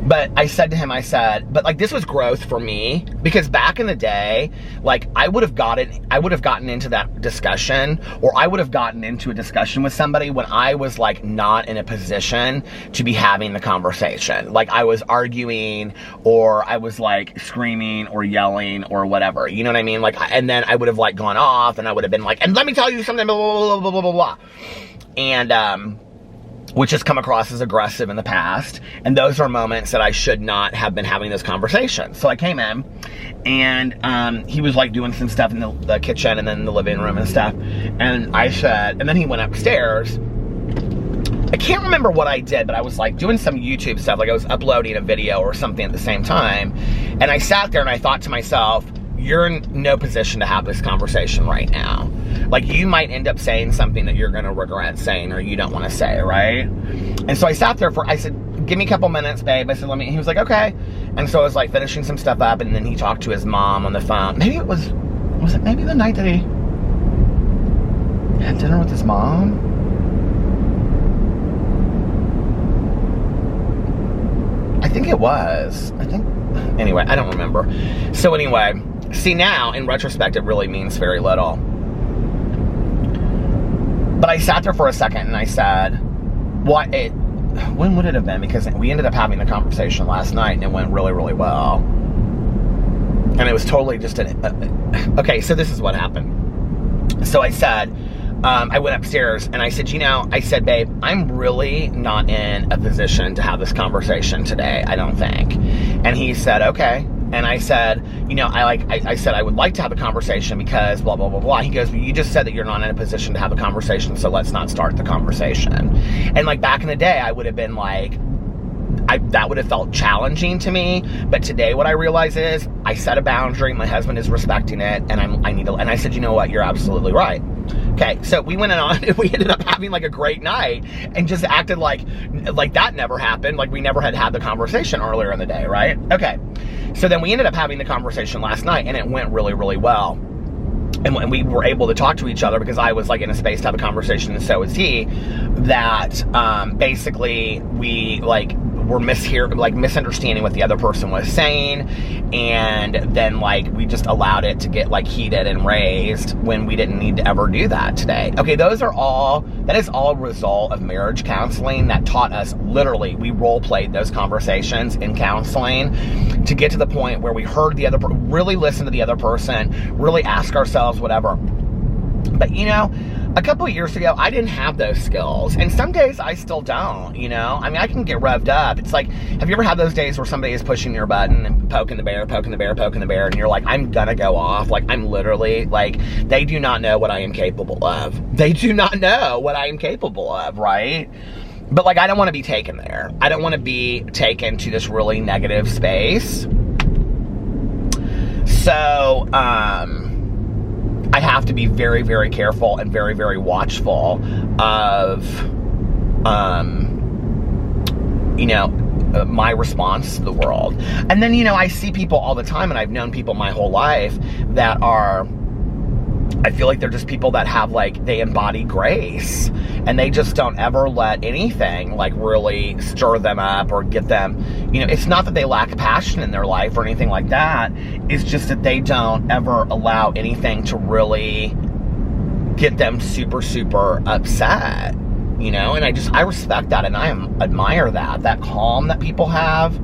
But I said to him, I said, but, like, this was growth for me, because back in the day, like, I would have gotten into that discussion, or I would have gotten into a discussion with somebody when I was, like, not in a position to be having the conversation. Like, I was arguing, or I was, like, screaming or yelling or whatever. You know what I mean? Like, and then I would have, like, gone off, and I would have been like, and let me tell you something, blah, blah, blah, blah, blah, blah. And, which has come across as aggressive in the past. And those are moments that I should not have been having this conversation. So I came in, and he was, like, doing some stuff in the kitchen and then in the living room and stuff. And I said, and then he went upstairs. I can't remember what I did, but I was, like, doing some YouTube stuff. Like, I was uploading a video or something at the same time. And I sat there and I thought to myself, you're in no position to have this conversation right now. Like, you might end up saying something that you're going to regret saying, or you don't want to say, right? And so I sat there I said, give me a couple minutes, babe. I said, he was like, okay. And so I was, like, finishing some stuff up, and then he talked to his mom on the phone. Maybe it was it maybe the night that he had dinner with his mom? I think it was. Anyway, I don't remember. So anyway, see, now, in retrospect, it really means very little. But I sat there for a second, and I said, when would it have been? Because we ended up having the conversation last night, and it went really, really well. And it was totally just okay, so this is what happened. So I said, I went upstairs, and I said, babe, I'm really not in a position to have this conversation today, I don't think. And he said, okay. And I said, I said I would like to have a conversation because blah, blah, blah, blah. He goes, well, you just said that you're not in a position to have a conversation, so let's not start the conversation. And, like, back in the day, I would have been like, that would have felt challenging to me. But today what I realize is I set a boundary, my husband is respecting it, and and I said, you know what, you're absolutely right. Okay, so we went on, and we ended up having, like, a great night, and just acted like that never happened, like we never had the conversation earlier in the day, right? Okay, So then we ended up having the conversation last night, and it went really, really well. And we were able to talk to each other because I was like in a space to have a conversation, and so was he, that basically we like were misunderstanding what the other person was saying, and then like we just allowed it to get like heated and raised when we didn't need to ever do that today. Okay, that is all a result of marriage counseling that taught us, literally, we role played those conversations in counseling to get to the point where we heard the other really listen to the other person, really ask ourselves whatever. But you know, a couple of years ago, I didn't have those skills. And some days I still don't, you know? I mean, I can get revved up. It's like, have you ever had those days where somebody is pushing your button and poking the bear, and you're like, I'm gonna go off. Like, I'm literally, like, they do not know what I am capable of. They do not know what I am capable of, right? But, like, I don't want to be taken there. I don't want to be taken to this really negative space. So, I have to be very, very careful and very, very watchful of, you know, my response to the world. And then, you know, I see people all the time, and I've known people my whole life that are, I feel like they're just people that have, like, they embody grace, and they just don't ever let anything, like, really stir them up or get them, you know, it's not that they lack passion in their life or anything like that, it's just that they don't ever allow anything to really get them super, super upset, you know, and I respect that, and I admire that calm that people have.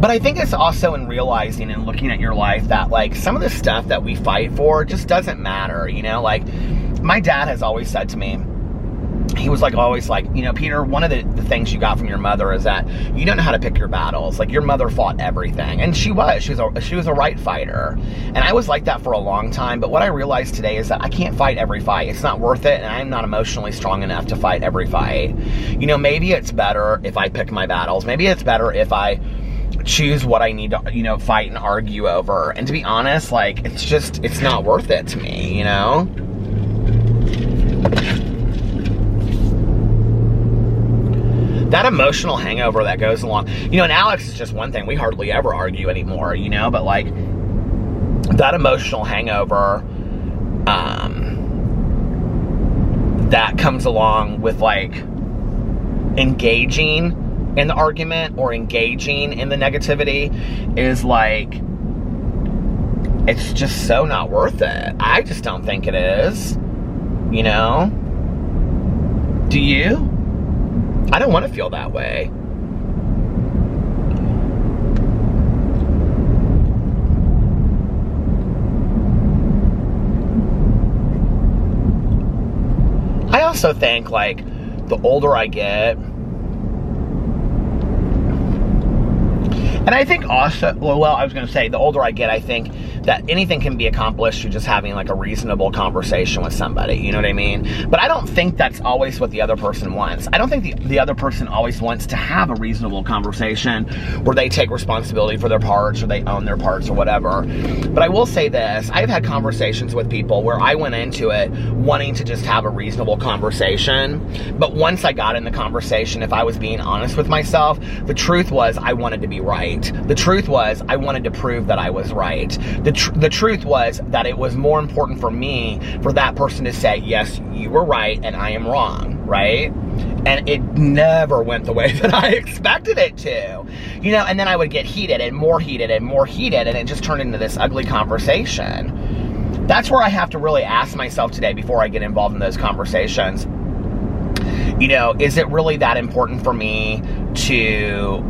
But I think it's also in realizing and looking at your life that, like, some of the stuff that we fight for just doesn't matter, you know? Like, my dad has always said to me, he was like, always like, you know, Peter, one of the things you got from your mother is that you don't know how to pick your battles. Like, your mother fought everything, and she was a right fighter, and I was like that for a long time. But what I realized today is that I can't fight every fight. It's not worth it, and I'm not emotionally strong enough to fight every fight. You know, maybe it's better if I pick my battles. Maybe it's better if I choose what I need to, you know, fight and argue over. And to be honest, like, it's not worth it to me, you know? That emotional hangover that goes along, you know, and Alex is just one thing. We hardly ever argue anymore, you know, but like that emotional hangover, that comes along with like engaging in the argument or engaging in the negativity is like, it's just so not worth it. I just don't think it is, you know? Do you? I don't want to feel that way. I also think, like, the older I get, and I think also, well, I was going to say, the older I get, I think that anything can be accomplished through just having, like, a reasonable conversation with somebody, you know what I mean? But I don't think that's always what the other person wants. I don't think the other person always wants to have a reasonable conversation where they take responsibility for their parts or they own their parts or whatever. But I will say this, I've had conversations with people where I went into it wanting to just have a reasonable conversation, but once I got in the conversation, if I was being honest with myself, the truth was I wanted to be right. The truth was I wanted to prove that I was right. The truth was that it was more important for me for that person to say, yes, you were right and I am wrong, right? And it never went the way that I expected it to, you know, and then I would get heated and more heated and more heated, and it just turned into this ugly conversation. That's where I have to really ask myself today before I get involved in those conversations, you know, is it really that important for me to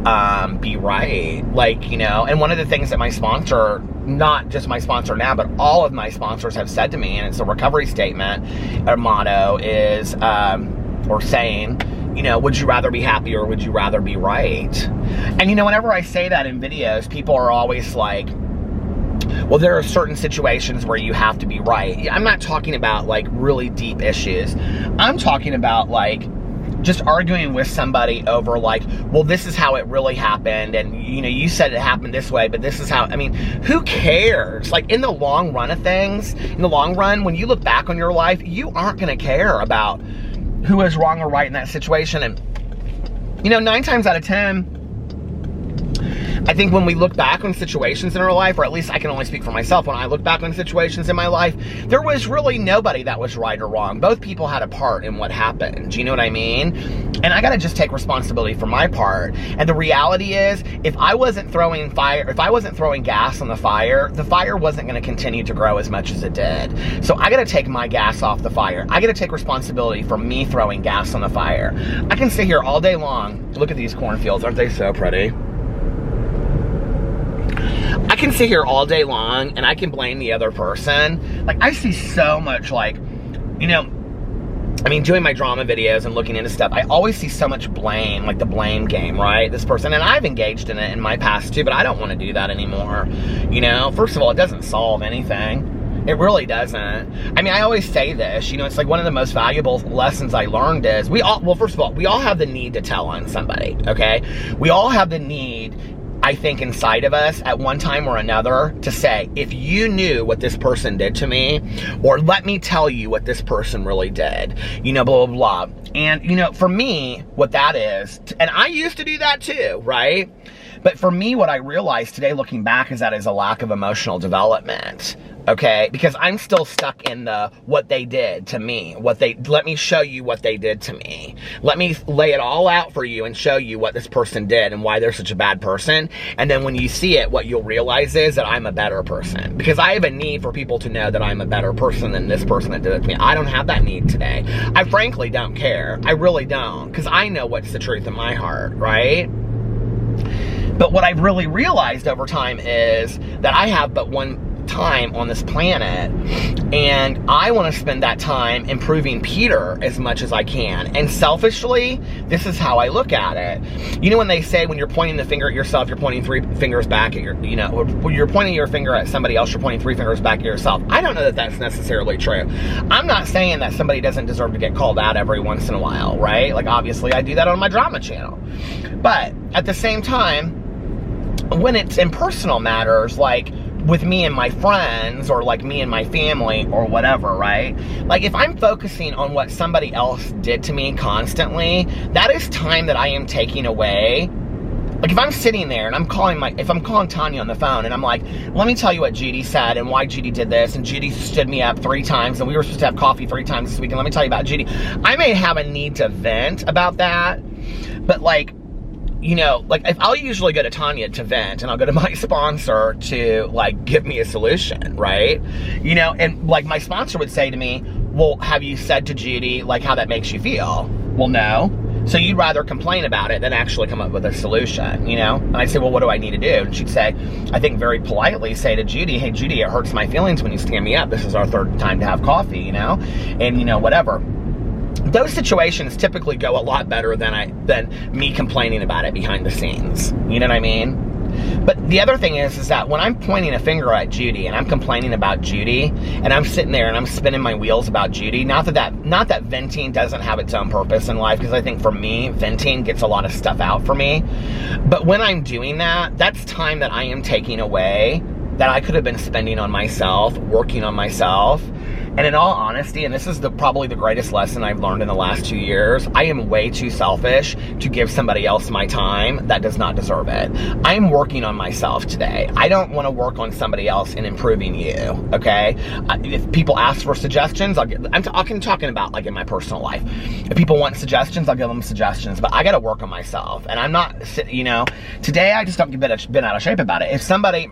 be right? Like, you know, and one of the things that my sponsor, not just my sponsor now, but all of my sponsors have said to me, and it's a recovery statement, a motto is, or saying, you know, would you rather be happy or would you rather be right? And, you know, whenever I say that in videos, people are always like, well, there are certain situations where you have to be right. I'm not talking about, like, really deep issues. I'm talking about, like, just arguing with somebody over, like, well, this is how it really happened, and, you know, you said it happened this way, but this is how, I mean, who cares? Like, in the long run of things, in the long run, when you look back on your life, you aren't going to care about who is wrong or right in that situation. And, you know, 9 times out of 10, I think when we look back on situations in our life, or at least I can only speak for myself, when I look back on situations in my life, there was really nobody that was right or wrong. Both people had a part in what happened. Do you know what I mean? And I gotta just take responsibility for my part. And the reality is, if I wasn't throwing gas on the fire wasn't gonna continue to grow as much as it did. So I gotta take my gas off the fire. I gotta take responsibility for me throwing gas on the fire. I can sit here all day long. Look at these cornfields, aren't they so pretty? I can sit here all day long and I can blame the other person. Like, I see so much, like, you know, I mean, doing my drama videos and looking into stuff, I always see so much blame, like the blame game, right? This person, and I've engaged in it in my past too, but I don't want to do that anymore. You know, first of all, it doesn't solve anything. It really doesn't. I mean, I always say this, you know, it's like one of the most valuable lessons I learned is well, first of all, we all have the need to tell on somebody, okay? We all have the need, I think, inside of us at one time or another to say, if you knew what this person did to me, or let me tell you what this person really did, you know, blah, blah, blah. And, you know, for me, what that is, and I used to do that too, right? But for me, what I realized today looking back is that is a lack of emotional development. Okay, because I'm still stuck in the what they did to me, let me show you what they did to me. Let me lay it all out for you and show you what this person did and why they're such a bad person. And then when you see it, what you'll realize is that I'm a better person. Because I have a need for people to know that I'm a better person than this person that did it to me. I don't have that need today. I frankly don't care. I really don't. Because I know what's the truth in my heart, right? But what I've really realized over time is that I have but one time on this planet, and I want to spend that time improving Peter as much as I can. And selfishly, this is how I look at it. You know, when they say when you're pointing the finger at yourself, you're pointing 3 fingers back at your, you know, when you're pointing your finger at somebody else, you're pointing 3 fingers back at yourself. I don't know that that's necessarily true. I'm not saying that somebody doesn't deserve to get called out every once in a while, right? Like, obviously I do that on my drama channel. But at the same time, when it's in personal matters, like with me and my friends, or like me and my family, or whatever, right? Like, if I'm focusing on what somebody else did to me constantly, that is time that I am taking away. Like, if I'm sitting there and if I'm calling Tanya on the phone and I'm like, let me tell you what Judy said and why Judy did this, and Judy stood me up 3 times and we were supposed to have coffee 3 times this week, and let me tell you about Judy. I may have a need to vent about that, but like, you know, like, if I'll usually go to Tanya to vent, and I'll go to my sponsor to, like, give me a solution, right? You know, and, like, my sponsor would say to me, well, have you said to Judy, like, how that makes you feel? Well, no. So you'd rather complain about it than actually come up with a solution, you know? And I'd say, well, what do I need to do? And she'd say, I think very politely say to Judy, hey, Judy, it hurts my feelings when you stand me up. This is our 3rd time to have coffee, you know? And, you know, whatever. Those situations typically go a lot better than me complaining about it behind the scenes. You know what I mean? But the other thing is that when I'm pointing a finger at Judy and I'm complaining about Judy, and I'm sitting there and I'm spinning my wheels about Judy, not that venting doesn't have its own purpose in life, because I think for me, venting gets a lot of stuff out for me. But when I'm doing that, that's time that I am taking away that I could have been spending on myself, working on myself. And in all honesty, and this is probably the greatest lesson I've learned in the last 2 years, I am way too selfish to give somebody else my time that does not deserve it. I'm working on myself today. I don't want to work on somebody else in improving you, okay? If people ask for suggestions, I'm talking about, like, in my personal life. If people want suggestions, I'll give them suggestions, but I got to work on myself. And I'm not, you know, today I just don't get been out of shape about it. If somebody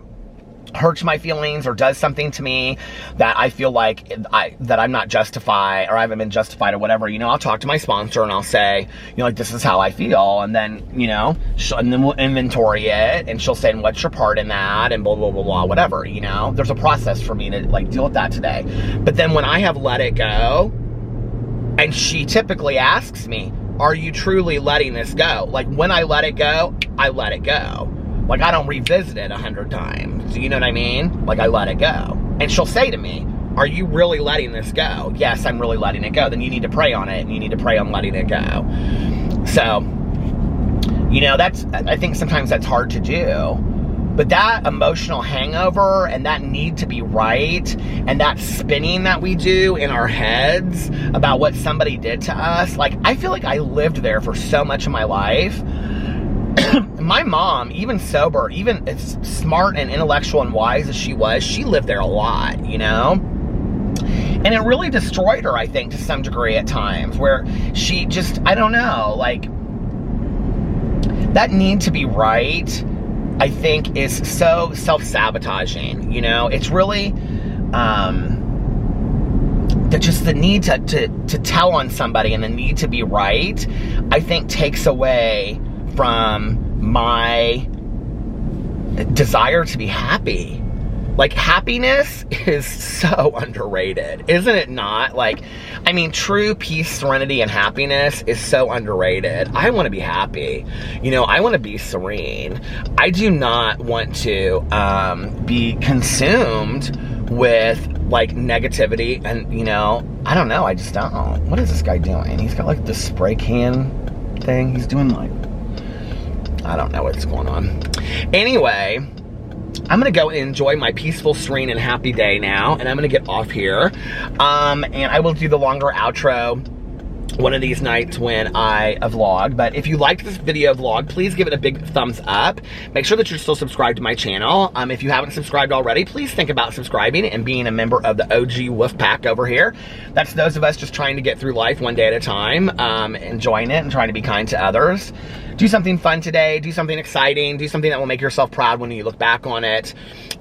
hurts my feelings or does something to me that I feel like that I'm not justified, or I haven't been justified, or whatever, you know, I'll talk to my sponsor and I'll say, you know, like, this is how I feel, and then, you know, and then we'll inventory it, and she'll say, and what's your part in that, and blah, blah, blah, blah, whatever, you know. There's a process for me to, like, deal with that today. But then when I have let it go, and she typically asks me, are you truly letting this go? Like, when I let it go, I let it go. Like, I don't revisit it 100 times. You know what I mean? Like, I let it go. And she'll say to me, are you really letting this go? Yes, I'm really letting it go. Then you need to pray on it, and you need to pray on letting it go. So, you know, I think sometimes that's hard to do. But that emotional hangover and that need to be right and that spinning that we do in our heads about what somebody did to us, like, I feel like I lived there for so much of my life. my mom, even sober, even as smart and intellectual and wise as she was, she lived there a lot, you know? And it really destroyed her, I think, to some degree at times, where she just, I don't know, like, that need to be right, I think, is so self-sabotaging, you know? It's really, just the need to tell on somebody and the need to be right, I think takes away from my desire to be happy. Like, happiness is so underrated, isn't it not? Like, I mean, true peace, serenity, and happiness is so underrated. I want to be happy. You know, I want to be serene. I do not want to be consumed with, like, negativity and, you know, I don't know, I just don't. What is this guy doing? He's got, like, the spray can thing. He's doing, like, I don't know what's going on. Anyway, I'm gonna go enjoy my peaceful, serene, and happy day now, and I'm gonna get off here. And I will do the longer outro one of these nights when I vlog. But if you liked this video vlog, please give it a big thumbs up. Make sure that you're still subscribed to my channel. If you haven't subscribed already, please think about subscribing and being a member of the OG Wolf Pack over here. That's those of us just trying to get through life one day at a time, enjoying it and trying to be kind to others. Do something fun today, do something exciting, do something that will make yourself proud when you look back on it.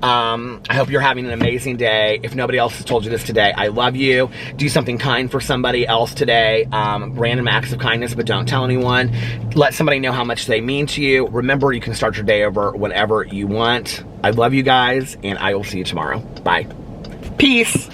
I hope you're having an amazing day. If nobody else has told you this today, I love you. Do something kind for somebody else today. Random acts of kindness, but don't tell anyone. Let somebody know how much they mean to you. Remember, you can start your day over whenever you want. I love you guys, and I will see you tomorrow. Bye. Peace.